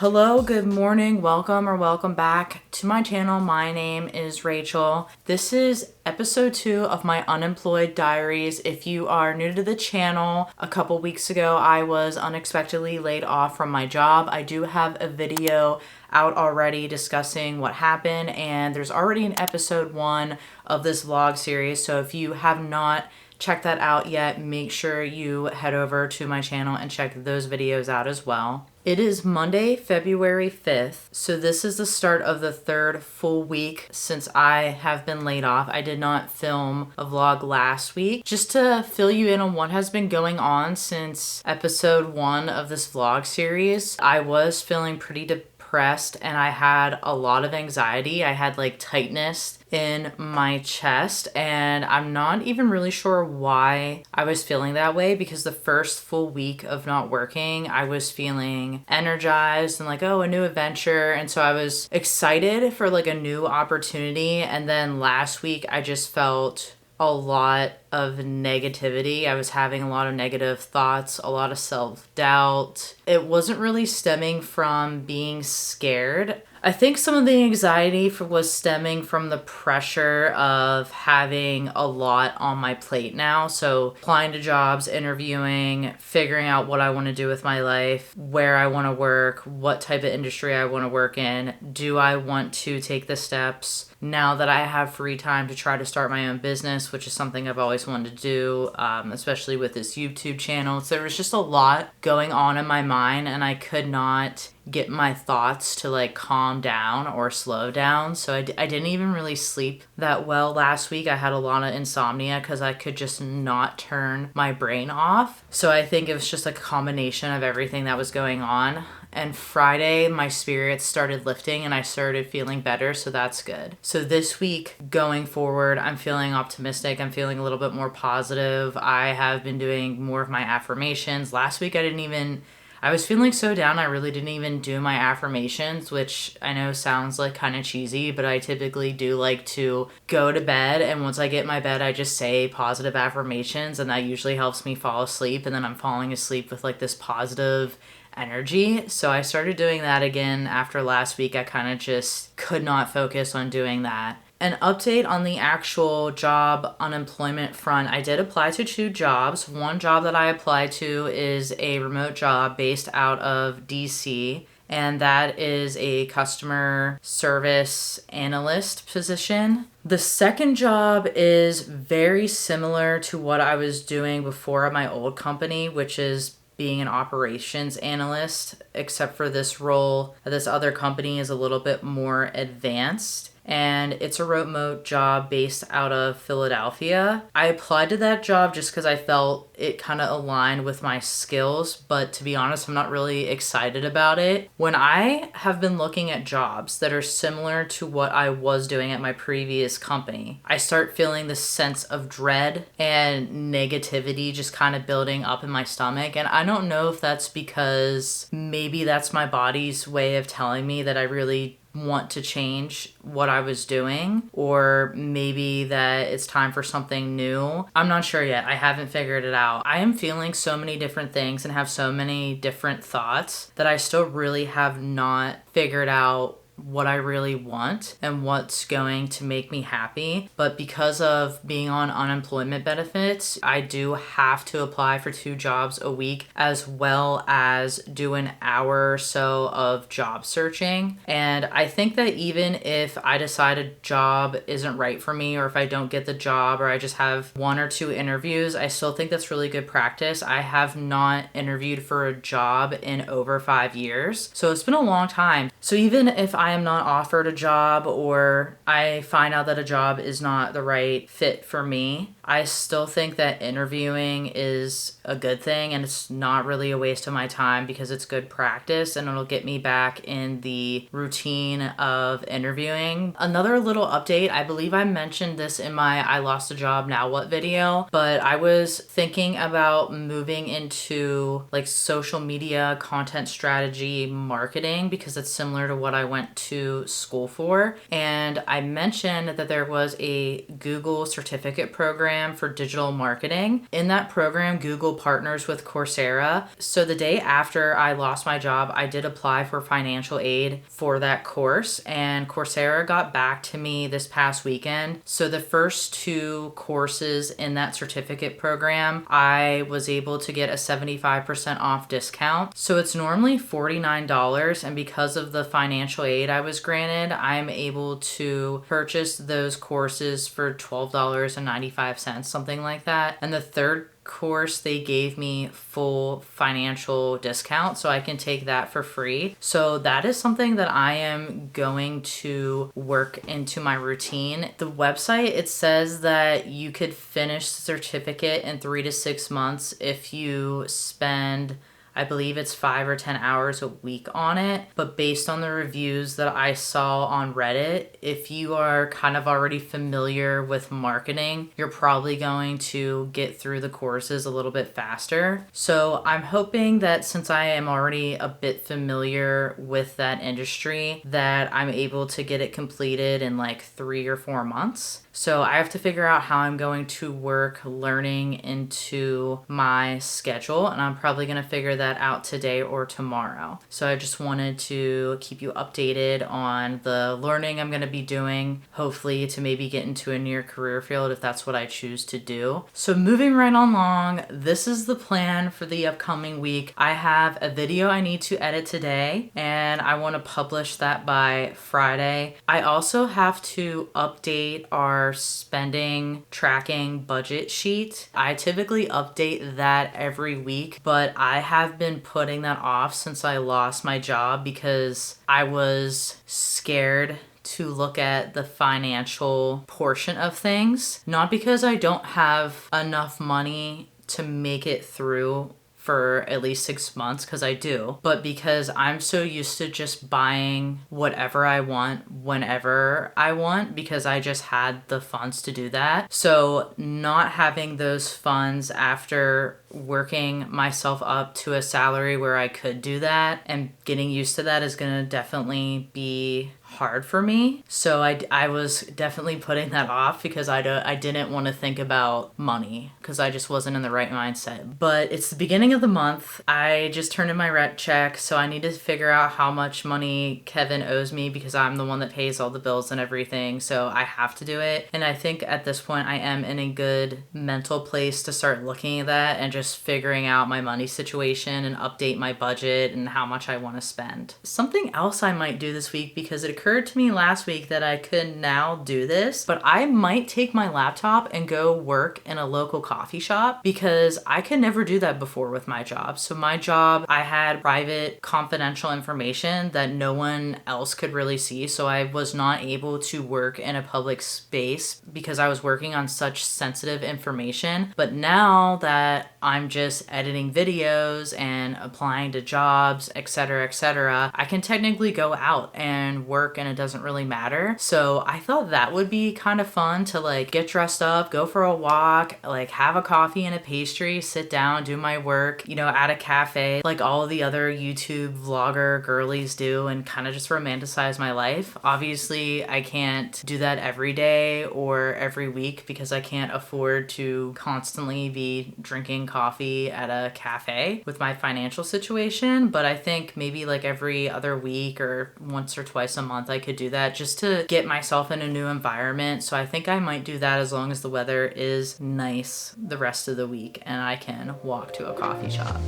Hello, good morning, welcome or welcome back to my channel. My name is Rachel. This is episode 2 of my Unemployed Diaries. If you are new to the channel, a couple weeks ago I was unexpectedly laid off from my job. I do have a video out already discussing what happened, and there's already an episode 1 of this vlog series, so if you have not checked that out yet, make sure you head over to my channel and check those videos out as well. It is Monday, February 5th, so this is the start of the 3rd full week since I have been laid off. I did not film a vlog last week. Just to fill you in on what has been going on since episode 1 of this vlog series, I was feeling pretty depressed and I had a lot of anxiety. I had tightness in my chest, and I'm not even really sure why I was feeling that way, because the first full week of not working I was feeling energized and a new adventure, and so I was excited for a new opportunity. And then last week I just felt a lot of negativity. I was having a lot of negative thoughts, a lot of self-doubt. It wasn't really stemming from being scared. I think some of the anxiety was stemming from the pressure of having a lot on my plate now. So applying to jobs, interviewing, figuring out what I want to do with my life, where I want to work, what type of industry I want to work in. Do I want to take the steps now that I have free time to try to start my own business, which is something I've always wanted to do, especially with this YouTube channel. So there was just a lot going on in my mind, and I could not get my thoughts to calm down or slow down. So I didn't even really sleep that well last week. I had a lot of insomnia because I could just not turn my brain off. So I think it was just a combination of everything that was going on. And Friday, my spirits started lifting and I started feeling better, so that's good. So this week going forward, I'm feeling optimistic. I'm feeling a little bit more positive. I have been doing more of my affirmations. Last week I was feeling so down, I really didn't even do my affirmations, which I know sounds kind of cheesy, but I typically do like to go to bed, and once I get in my bed, I just say positive affirmations, and that usually helps me fall asleep, and then I'm falling asleep with this positive energy. So I started doing that again after last week. I kind of just could not focus on doing that. An update on the actual job unemployment front. I did apply to 2 jobs. One job that I applied to is a remote job based out of DC, and that is a customer service analyst position. The second job is very similar to what I was doing before at my old company, which is being an operations analyst, except for this role at this other company is a little bit more advanced. And it's a remote job based out of Philadelphia. I applied to that job just because I felt it kind of aligned with my skills, but to be honest, I'm not really excited about it. When I have been looking at jobs that are similar to what I was doing at my previous company, I start feeling this sense of dread and negativity just kind of building up in my stomach. And I don't know if that's because maybe that's my body's way of telling me that I really want to change what I was doing, or maybe that it's time for something new. I'm not sure yet. I haven't figured it out. I am feeling so many different things and have so many different thoughts that I still really have not figured out what I really want and what's going to make me happy. But because of being on unemployment benefits, I do have to apply for 2 jobs a week, as well as do an hour or so of job searching. And I think that even if I decide a job isn't right for me, or if I don't get the job, or I just have 1 or 2 interviews, I still think that's really good practice. I have not interviewed for a job in over 5 years, so it's been a long time. So even if I am not offered a job, or I find out that a job is not the right fit for me, I still think that interviewing is a good thing, and it's not really a waste of my time because it's good practice and it'll get me back in the routine of interviewing. Another little update, I believe I mentioned this in my I lost a job, now what video, but I was thinking about moving into social media content strategy marketing because it's similar to what I went to school for. And I mentioned that there was a Google certificate program for digital marketing. In that program, Google partners with Coursera. So the day after I lost my job, I did apply for financial aid for that course, and Coursera got back to me this past weekend. So the first 2 courses in that certificate program, I was able to get a 75% off discount. So it's normally $49, and because of the financial aid I was granted, I'm able to purchase those courses for $12.95, something like that. And the third course, they gave me full financial discount, so I can take that for free. So that is something that I am going to work into my routine. The website, it says that you could finish the certificate in 3 to 6 months if you spend, I believe it's 5 or 10 hours a week on it. But based on the reviews that I saw on Reddit, if you are kind of already familiar with marketing, you're probably going to get through the courses a little bit faster. So I'm hoping that since I am already a bit familiar with that industry, that I'm able to get it completed in like 3 or 4 months. So I have to figure out how I'm going to work learning into my schedule, and I'm probably going to figure that out today or tomorrow. So I just wanted to keep you updated on the learning I'm going to be doing, hopefully to maybe get into a near career field if that's what I choose to do. So moving right along, this is the plan for the upcoming week. I have a video I need to edit today, and I want to publish that by Friday. I also have to update our spending tracking budget sheet. I typically update that every week, but I have been putting that off since I lost my job because I was scared to look at the financial portion of things. Not because I don't have enough money to make it through for at least 6 months, because I do, but because I'm so used to just buying whatever I want whenever I want, because I just had the funds to do that. So not having those funds after working myself up to a salary where I could do that and getting used to that is gonna definitely be hard for me. So I was definitely putting that off because I didn't want to think about money because I just wasn't in the right mindset. But it's the beginning of the month. I just turned in my rent check, so I need to figure out how much money Kevin owes me because I'm the one that pays all the bills and everything. So I have to do it. And I think at this point I am in a good mental place to start looking at that and just figuring out my money situation and update my budget and how much I want to spend. Something else I might do this week, because it occurred to me last week that I could now do this, but I might take my laptop and go work in a local coffee shop because I could never do that before with my job. So my job, I had private confidential information that no one else could really see. So I was not able to work in a public space because I was working on such sensitive information. But now that I'm just editing videos and applying to jobs, etc., I can technically go out and work and it doesn't really matter. So I thought that would be kind of fun to like get dressed up, go for a walk, like have a coffee and a pastry, sit down, do my work, at a cafe like all the other YouTube vlogger girlies do, and kind of just romanticize my life. Obviously, I can't do that every day or every week because I can't afford to constantly be drinking coffee at a cafe with my financial situation, but I think maybe like every other week or once or twice a month I could do that just to get myself in a new environment. So I think I might do that as long as the weather is nice the rest of the week and I can walk to a coffee shop.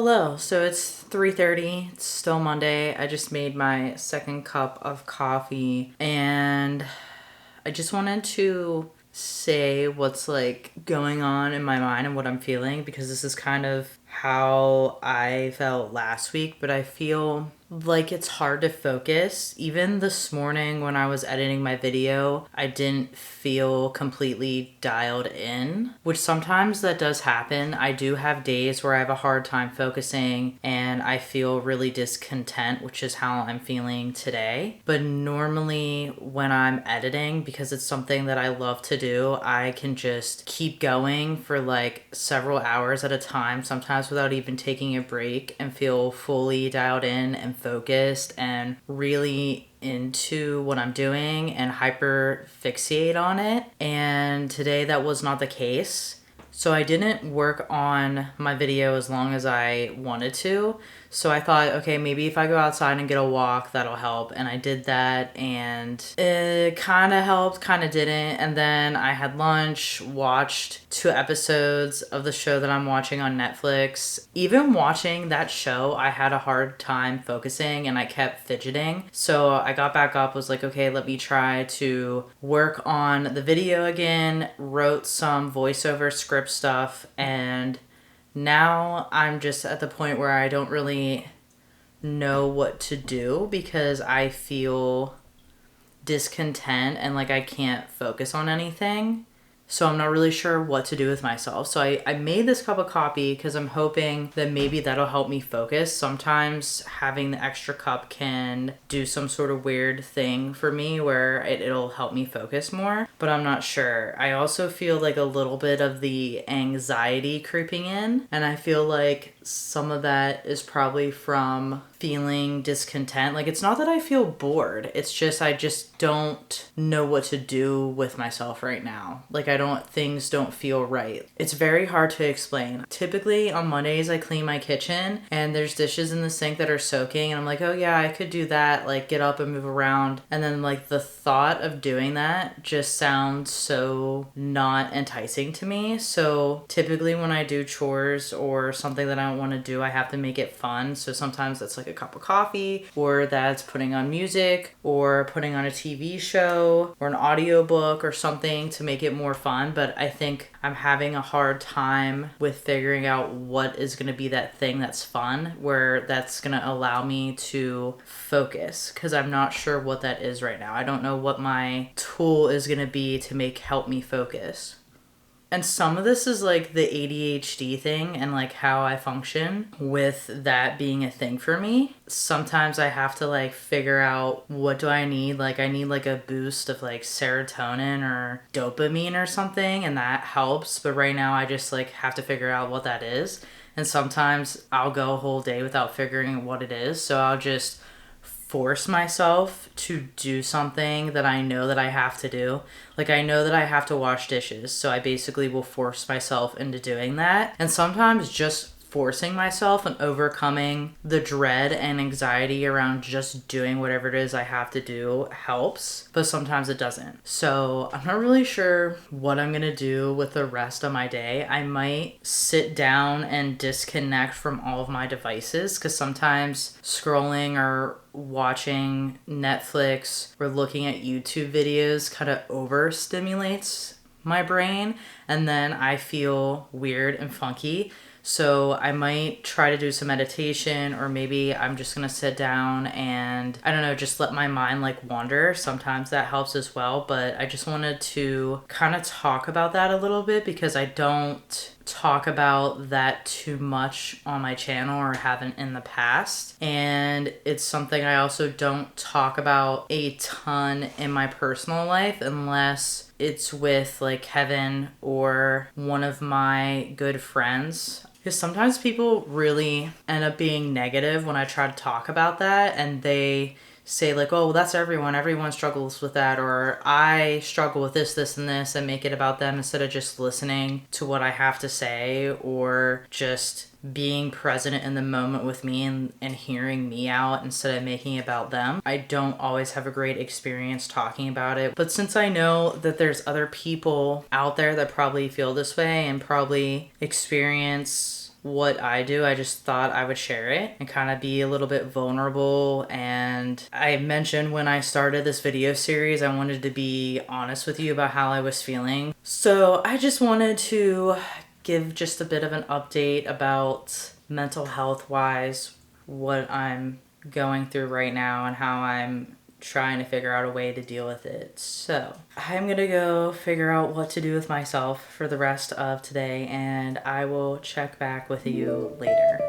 Hello. So it's 3:30. It's still Monday. I just made my second cup of coffee and I just wanted to say what's like going on in my mind and what I'm feeling, because this is kind of how I felt last week, but I feel like it's hard to focus. Even this morning when I was editing my video, I didn't feel completely dialed in, which sometimes that does happen. I do have days where I have a hard time focusing and I feel really discontent, which is how I'm feeling today. But normally when I'm editing, because it's something that I love to do, I can just keep going for like several hours at a time, sometimes without even taking a break, and feel fully dialed in and focused and really into what I'm doing and hyper fixate on it. And today that was not the case. So I didn't work on my video as long as I wanted to. So I thought, okay, maybe if I go outside and get a walk, that'll help. And I did that and it kind of helped, kind of didn't. And then I had lunch, watched 2 episodes of the show that I'm watching on Netflix. Even watching that show, I had a hard time focusing and I kept fidgeting. So I got back up, was like, okay, let me try to work on the video again, wrote some voiceover script stuff, and now I'm just at the point where I don't really know what to do because I feel discontent and like I can't focus on anything. So I'm not really sure what to do with myself. So I made this cup of coffee because I'm hoping that maybe that'll help me focus. Sometimes having the extra cup can do some sort of weird thing for me where it'll help me focus more, but I'm not sure. I also feel like a little bit of the anxiety creeping in, and I feel like some of that is probably from feeling discontent. Like, it's not that I feel bored, it's just I just don't know what to do with myself right now. Like, things don't feel right. It's very hard to explain. Typically on Mondays I clean my kitchen and there's dishes in the sink that are soaking and I'm like, oh yeah, I could do that, like get up and move around, and then like the thought of doing that just sounds so not enticing to me. So typically when I do chores or something that I don't want to do, I have to make it fun. So sometimes that's like a cup of coffee, or that's putting on music, or putting on a TV show or an audiobook or something to make it more fun. But I think I'm having a hard time with figuring out what is going to be that thing that's fun, where that's going to allow me to focus, because I'm not sure what that is right now. I don't know what my tool is going to be to help me focus. And some of this is like the ADHD thing and like how I function with that being a thing for me. Sometimes I have to like figure out, what do I need? Like I need like a boost of like serotonin or dopamine or something, and that helps. But right now I just like have to figure out what that is. And sometimes I'll go a whole day without figuring out what it is. So I'll just force myself to do something that I know that I have to do. Like I know that I have to wash dishes, so I basically will force myself into doing that. And sometimes just forcing myself and overcoming the dread and anxiety around just doing whatever it is I have to do helps, but sometimes it doesn't. So I'm not really sure what I'm gonna do with the rest of my day. I might sit down and disconnect from all of my devices, because sometimes scrolling or watching Netflix or looking at YouTube videos kind of overstimulates my brain, and then I feel weird and funky. So I might try to do some meditation, or maybe I'm just gonna sit down and, I don't know, just let my mind like wander. Sometimes that helps as well, but I just wanted to kind of talk about that a little bit, because I don't talk about that too much on my channel, or haven't in the past. And it's something I also don't talk about a ton in my personal life unless it's with like Kevin or one of my good friends. Because sometimes people really end up being negative when I try to talk about that, and they say like, oh, well, that's everyone struggles with that, or I struggle with this and this, and make it about them instead of just listening to what I have to say, or just being present in the moment with me and hearing me out instead of making it about them. I don't always have a great experience talking about it, but since I know that there's other people out there that probably feel this way and probably experience what I do. I just thought I would share it and kind of be a little bit vulnerable. And I mentioned when I started this video series, I wanted to be honest with you about how I was feeling. So I just wanted to give just a bit of an update about mental health wise, what I'm going through right now and how I'm trying to figure out a way to deal with it. So I'm gonna go figure out what to do with myself for the rest of today, and I will check back with you later.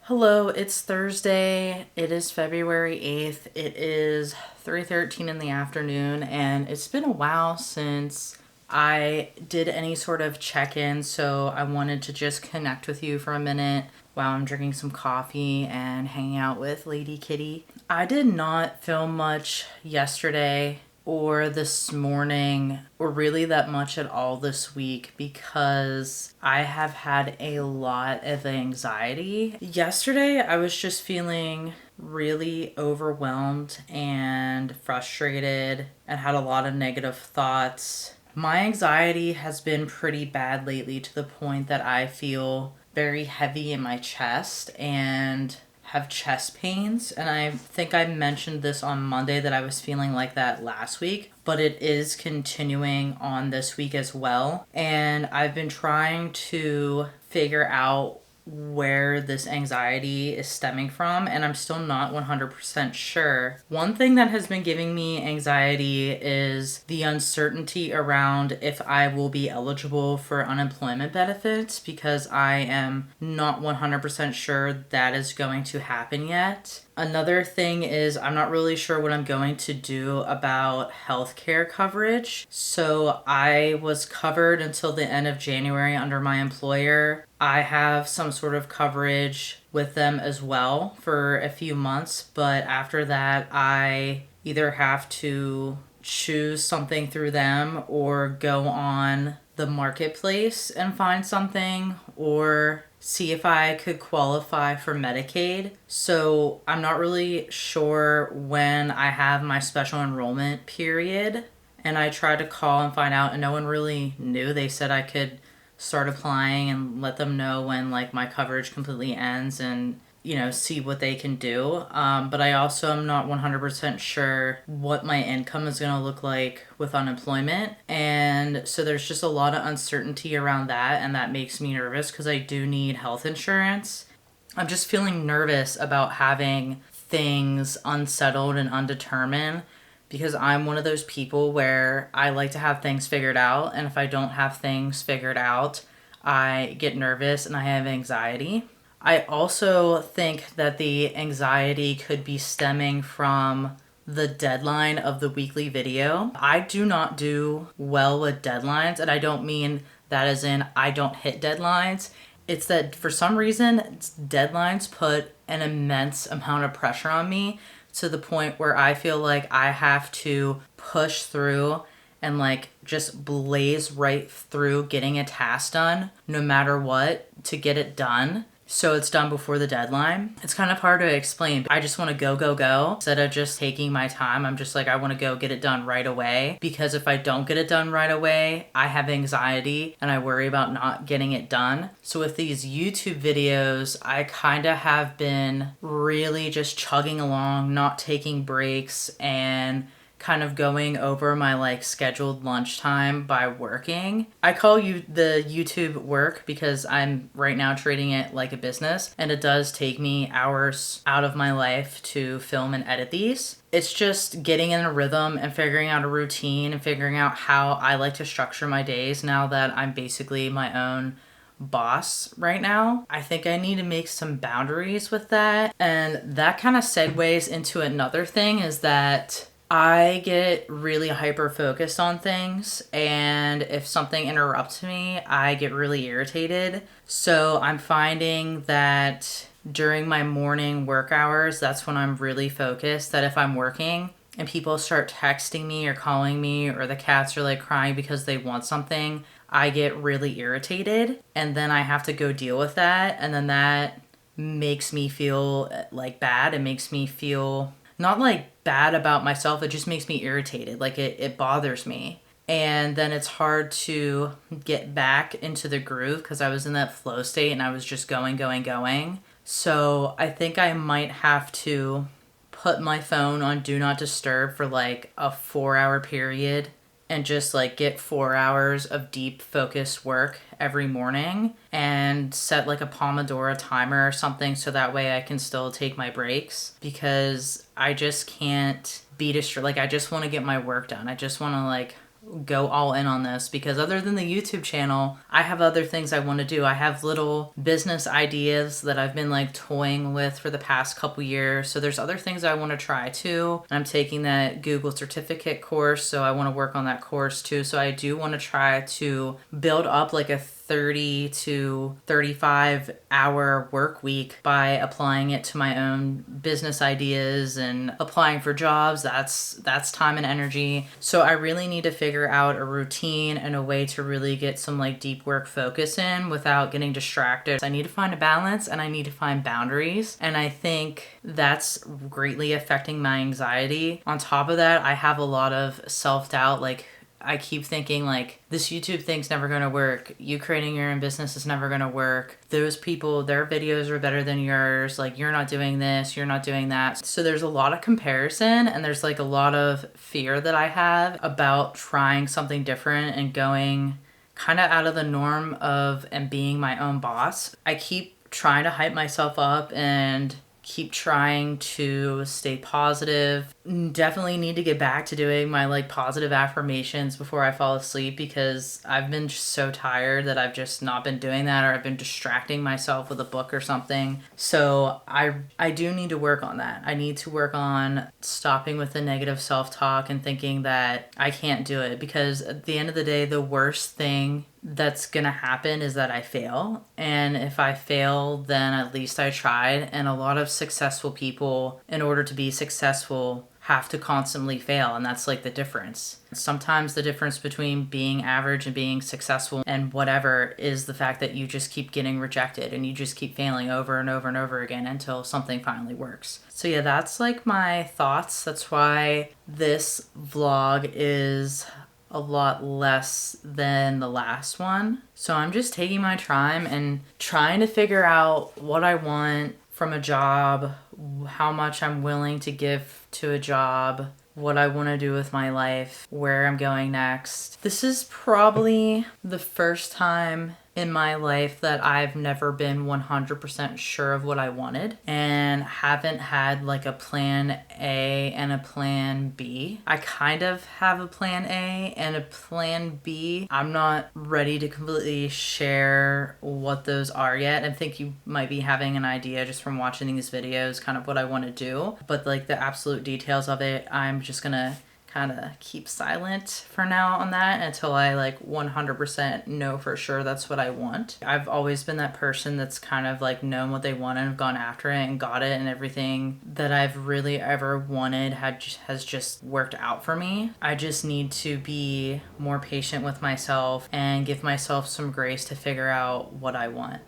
Hello, it's Thursday. It is February 8th. It is 3:13 in the afternoon, and it's been a while since I did any sort of check-in, so I wanted to just connect with you for a minute while I'm drinking some coffee and hanging out with Lady Kitty. I did not film much yesterday or this morning or really that much at all this week because I have had a lot of anxiety. Yesterday, I was just feeling really overwhelmed and frustrated and had a lot of negative thoughts. My anxiety has been pretty bad lately to the point that I feel very heavy in my chest and have chest pains, and I think I mentioned this on Monday that I was feeling like that last week, but it is continuing on this week as well. And I've been trying to figure out where this anxiety is stemming from, and I'm still not 100% sure. One thing that has been giving me anxiety is the uncertainty around if I will be eligible for unemployment benefits, because I am not 100% sure that is going to happen yet. Another thing is I'm not really sure what I'm going to do about healthcare coverage. So I was covered until the end of January under my employer. I have some sort of coverage with them as well for a few months, but after that I either have to choose something through them or go on the marketplace and find something, or see if I could qualify for Medicaid. So I'm not really sure when I have my special enrollment period. And I tried to call and find out, and no one really knew. They said I could start applying and let them know when like my coverage completely ends and see what they can do. But I also am not 100% sure what my income is going to look like with unemployment. And so there's just a lot of uncertainty around that, and that makes me nervous because I do need health insurance. I'm just feeling nervous about having things unsettled and undetermined, because I'm one of those people where I like to have things figured out, and if I don't have things figured out, I get nervous and I have anxiety. I also think that the anxiety could be stemming from the deadline of the weekly video. I do not do well with deadlines, and I don't mean that as in I don't hit deadlines. It's that for some reason, deadlines put an immense amount of pressure on me to the point where I feel like I have to push through and like just blaze right through getting a task done no matter what to get it done. So it's done before the deadline. It's kind of hard to explain. I just want to go, go, go. Instead of just taking my time, I'm just like, I want to go get it done right away. Because if I don't get it done right away, I have anxiety and I worry about not getting it done. So with these YouTube videos, I kind of have been really just chugging along, not taking breaks, and kind of going over my like scheduled lunchtime by working. I call you the YouTube work because I'm right now treating it like a business, and it does take me hours out of my life to film and edit these. It's just getting in a rhythm and figuring out a routine and figuring out how I like to structure my days now that I'm basically my own boss right now. I think I need to make some boundaries with that. And that kind of segues into another thing, is that I get really hyper focused on things, and if something interrupts me, I get really irritated. So I'm finding that during my morning work hours, that's when I'm really focused. That if I'm working and people start texting me or calling me, or the cats are like crying because they want something, I get really irritated, and then I have to go deal with that. And then that makes me feel like bad. It makes me feel not like bad about myself, it just makes me irritated. Like it bothers me. And then it's hard to get back into the groove because I was in that flow state and I was just going, going, going. So I think I might have to put my phone on do not disturb for like a 4-hour period and just like get 4 hours of deep focused work every morning, and set like a Pomodoro timer or something so that way I can still take my breaks, because I just can't be distracted. Like I just want to get my work done. I just want to like go all in on this, because other than the YouTube channel, I have other things I want to do. I have little business ideas that I've been like toying with for the past couple years. So there's other things I want to try too. And I'm taking that Google certificate course, so I want to work on that course too. So I do want to try to build up like a 30 to 35 hour work week by applying it to my own business ideas and applying for jobs. That's time and energy. So I really need to figure out a routine and a way to really get some like deep work focus in without getting distracted. I need to find a balance and I need to find boundaries. And I think that's greatly affecting my anxiety. On top of that, I have a lot of self-doubt. Like I keep thinking like, this YouTube thing's never going to work. You creating your own business is never going to work. Those people, their videos are better than yours. Like you're not doing this, you're not doing that. So there's a lot of comparison, and there's like a lot of fear that I have about trying something different and going kind of out of the norm of and being my own boss. I keep trying to hype myself up and keep trying to stay positive. Definitely need to get back to doing my like positive affirmations before I fall asleep, because I've been just so tired that I've just not been doing that, or I've been distracting myself with a book or something. So I do need to work on that. I need to work on stopping with the negative self-talk and thinking that I can't do it, because at the end of the day, the worst thing that's gonna happen is that I fail. And if I fail, then at least I tried. And a lot of successful people, in order to be successful, have to constantly fail, and that's like the difference. Sometimes the difference between being average and being successful and whatever is the fact that you just keep getting rejected and you just keep failing over and over and over again until something finally works. So yeah, that's like my thoughts. That's why this vlog is a lot less than the last one. So I'm just taking my time and trying to figure out what I want from a job, how much I'm willing to give to a job, what I want to do with my life, where I'm going next. This is probably the first time in my life that I've never been 100% sure of what I wanted and haven't had like a plan A and a plan B. I kind of have a plan A and a plan B. I'm not ready to completely share what those are yet. I think you might be having an idea just from watching these videos, kind of what I want to do. But like the absolute details of it, I'm just gonna kind of keep silent for now on that until I like 100% know for sure that's what I want. I've always been that person that's kind of like known what they want and have gone after it and got it, and everything that I've really ever wanted has just worked out for me. I just need to be more patient with myself and give myself some grace to figure out what I want.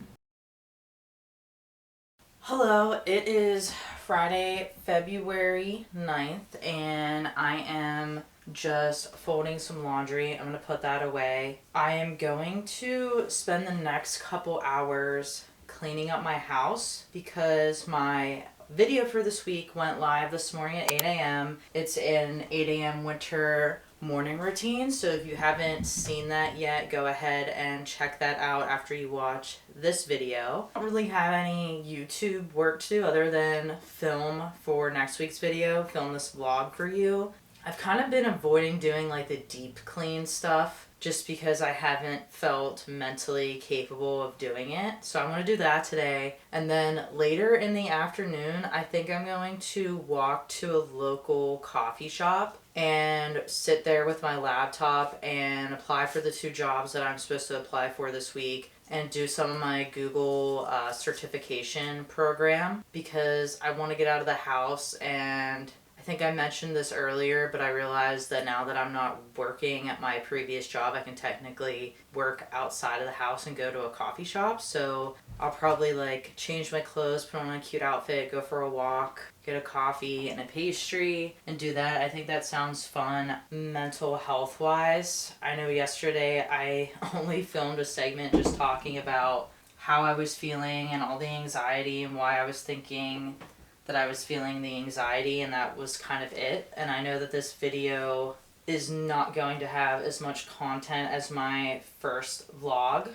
Hello, it is Friday, February 9th, and I am just folding some laundry. I'm going to put that away. I am going to spend the next couple hours cleaning up my house because my video for this week went live this morning at 8 a.m. It's an 8 a.m. winter morning routine, so if you haven't seen that yet, go ahead and check that out after you watch this video. I don't really have any YouTube work to do other than film for next week's video, film this vlog for you. I've kind of been avoiding doing like the deep clean stuff just because I haven't felt mentally capable of doing it. So I'm going to do that today. And then later in the afternoon, I think I'm going to walk to a local coffee shop and sit there with my laptop and apply for the 2 jobs that I'm supposed to apply for this week and do some of my Google certification program because I want to get out of the house. And I think I mentioned this earlier, but I realized that now that I'm not working at my previous job, I can technically work outside of the house and go to a coffee shop. So I'll probably like change my clothes, put on a cute outfit, go for a walk, get a coffee and a pastry, and do that. I think that sounds fun mental health wise. I know yesterday I only filmed a segment just talking about how I was feeling and all the anxiety and why I was thinking that I was feeling the anxiety, and that was kind of it. And I know that this video is not going to have as much content as my first vlog.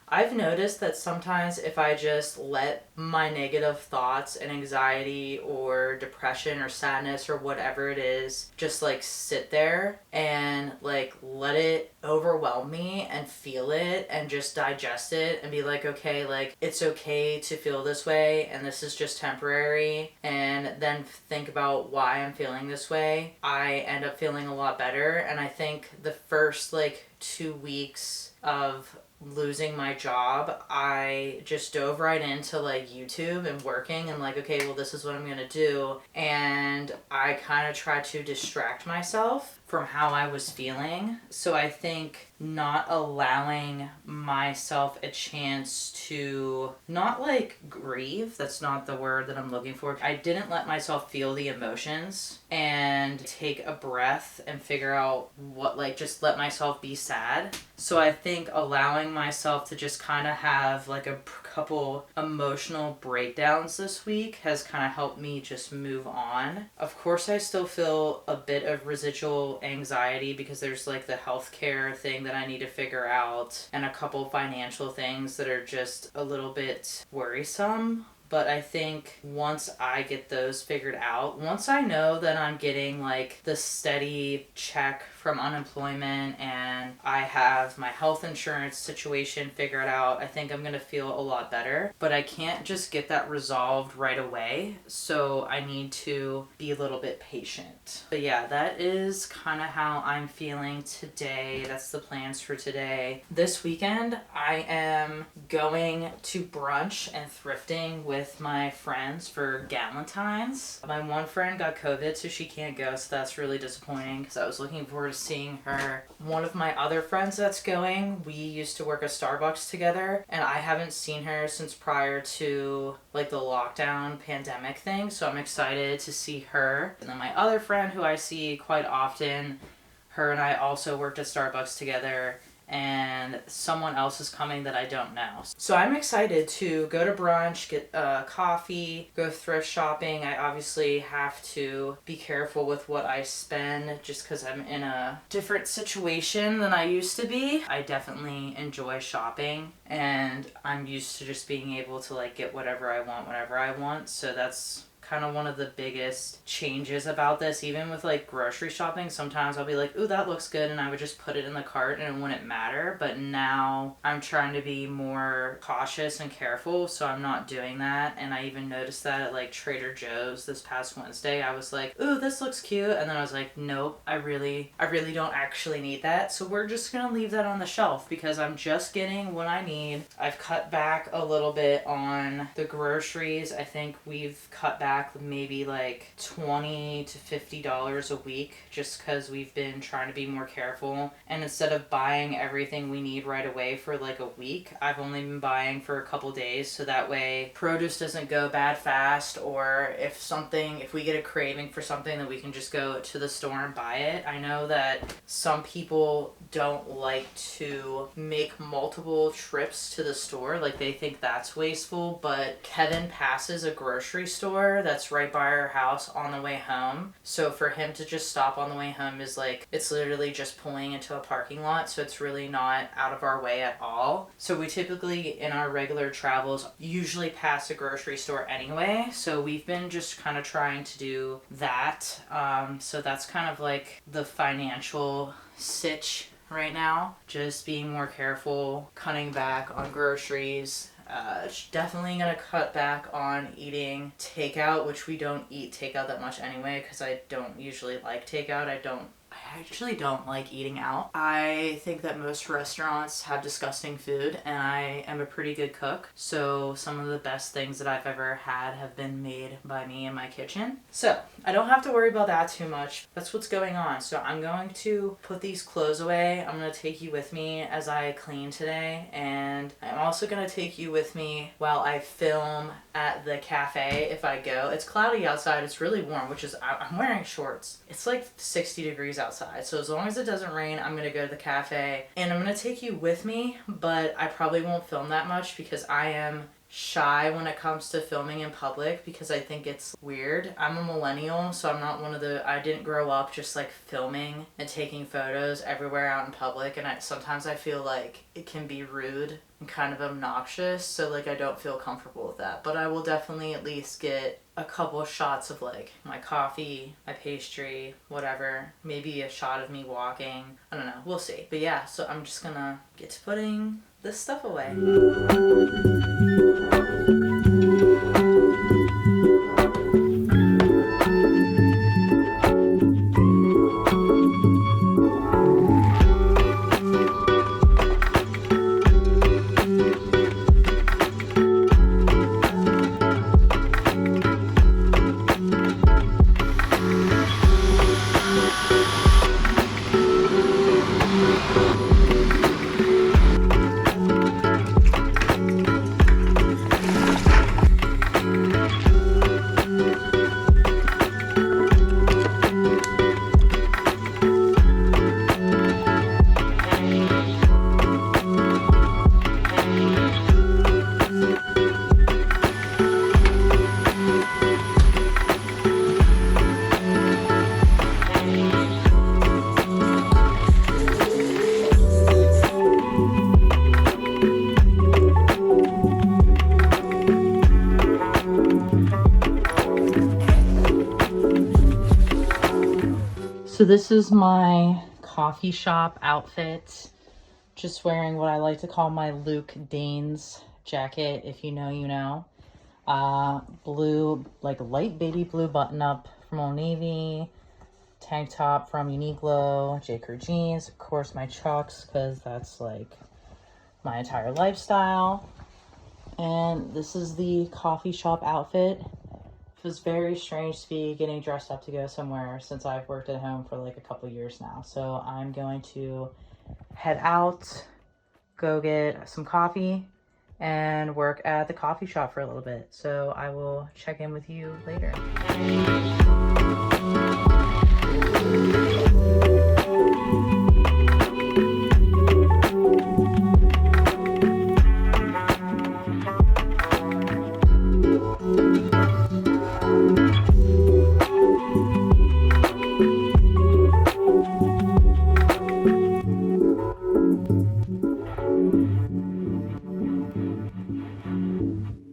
I've noticed that sometimes if I just let my negative thoughts and anxiety or depression or sadness or whatever it is just like sit there and like let it overwhelm me and feel it and just digest it and be like, okay, like it's okay to feel this way and this is just temporary, and then think about why I'm feeling this way, I end up feeling a lot better. And I think the first like 2 weeks of losing my job, I just dove right into like YouTube and working and like, okay, well, this is what I'm gonna do. And I kind of tried to distract myself from how I was feeling. So I think not allowing myself a chance to not like grieve, that's not the word that I'm looking for. I didn't let myself feel the emotions and take a breath and figure out what, like, just let myself be sad. So I think allowing myself to just kind of have like a couple emotional breakdowns this week has kind of helped me just move on. Of course, I still feel a bit of residual anxiety because there's like the healthcare thing that I need to figure out and a couple financial things that are just a little bit worrisome. But I think once I get those figured out, once I know that I'm getting like the steady check from unemployment and I have my health insurance situation figured out, I think I'm going to feel a lot better. But I can't just get that resolved right away. So I need to be a little bit patient. But yeah, that is kind of how I'm feeling today. That's the plans for today. This weekend, I am going to brunch and thrifting with my friends for Galentine's. My one friend got COVID, so she can't go, so that's really disappointing because I was looking forward to seeing her. One of my other friends that's going, we used to work at Starbucks together, and I haven't seen her since prior to like the lockdown pandemic thing, so I'm excited to see her. And then my other friend who I see quite often, her and I also worked at Starbucks together, and someone else is coming that I don't know. So I'm excited to go to brunch, get coffee, go thrift shopping. I obviously have to be careful with what I spend just because I'm in a different situation than I used to be. I definitely enjoy shopping, and I'm used to just being able to like get whatever I want whenever I want. So that's kind of one of the biggest changes about this. Even with like grocery shopping, sometimes I'll be like, ooh, that looks good, and I would just put it in the cart and it wouldn't matter. But now I'm trying to be more cautious and careful, so I'm not doing that. And I even noticed that at like Trader Joe's this past Wednesday. I was like, ooh, this looks cute, and then I was like, nope, I really don't actually need that. So we're just gonna leave that on the shelf because I'm just getting what I need. I've cut back a little bit on the groceries. I think we've cut back maybe like $20 to $50 a week just because we've been trying to be more careful. And instead of buying everything we need right away for like a week, I've only been buying for a couple days, so that way produce doesn't go bad fast, or if we get a craving for something, that we can just go to the store and buy it. I know that some people don't like to make multiple trips to the store, like they think that's wasteful, but Kevin passes a grocery store that's right by our house on the way home. So for him to just stop on the way home is like, it's literally just pulling into a parking lot. So it's really not out of our way at all. So we typically in our regular travels usually pass a grocery store anyway. So we've been just kind of trying to do that. So that's kind of like the financial sitch right now. Just being more careful, cutting back on groceries. Definitely gonna cut back on eating takeout, which we don't eat takeout that much anyway because I don't usually like takeout. I actually don't like eating out. I think that most restaurants have disgusting food, and I am a pretty good cook. So some of the best things that I've ever had have been made by me in my kitchen. So I don't have to worry about that too much. That's what's going on. So I'm going to put these clothes away. I'm going to take you with me as I clean today. And I'm also going to take you with me while I film at the cafe if I go. It's cloudy outside. It's really warm, which is, I'm wearing shorts. It's like 60 degrees outside. So as long as it doesn't rain, I'm going to go to the cafe. And I'm going to take you with me, but I probably won't film that much because I am shy when it comes to filming in public because I think it's weird. I'm a millennial, so I'm not I didn't grow up just like filming and taking photos everywhere out in public, and sometimes I feel like it can be rude and kind of obnoxious, so like I don't feel comfortable with that. But I will definitely at least get a couple of shots of like my coffee, my pastry, whatever, maybe a shot of me walking. I don't know, we'll see. But yeah, so I'm just gonna get to putting this stuff away. So this is my coffee shop outfit. Just wearing what I like to call my Luke Danes jacket. If you know, you know. Blue, like light baby blue button up from Old Navy. Tank top from Uniqlo. J. Crew jeans. Of course my Chucks, because that's like my entire lifestyle. And this is the coffee shop outfit. It was very strange to be getting dressed up to go somewhere since I've worked at home for like a couple years now. So I'm going to head out, go get some coffee, and work at the coffee shop for a little bit. So I will check in with you later.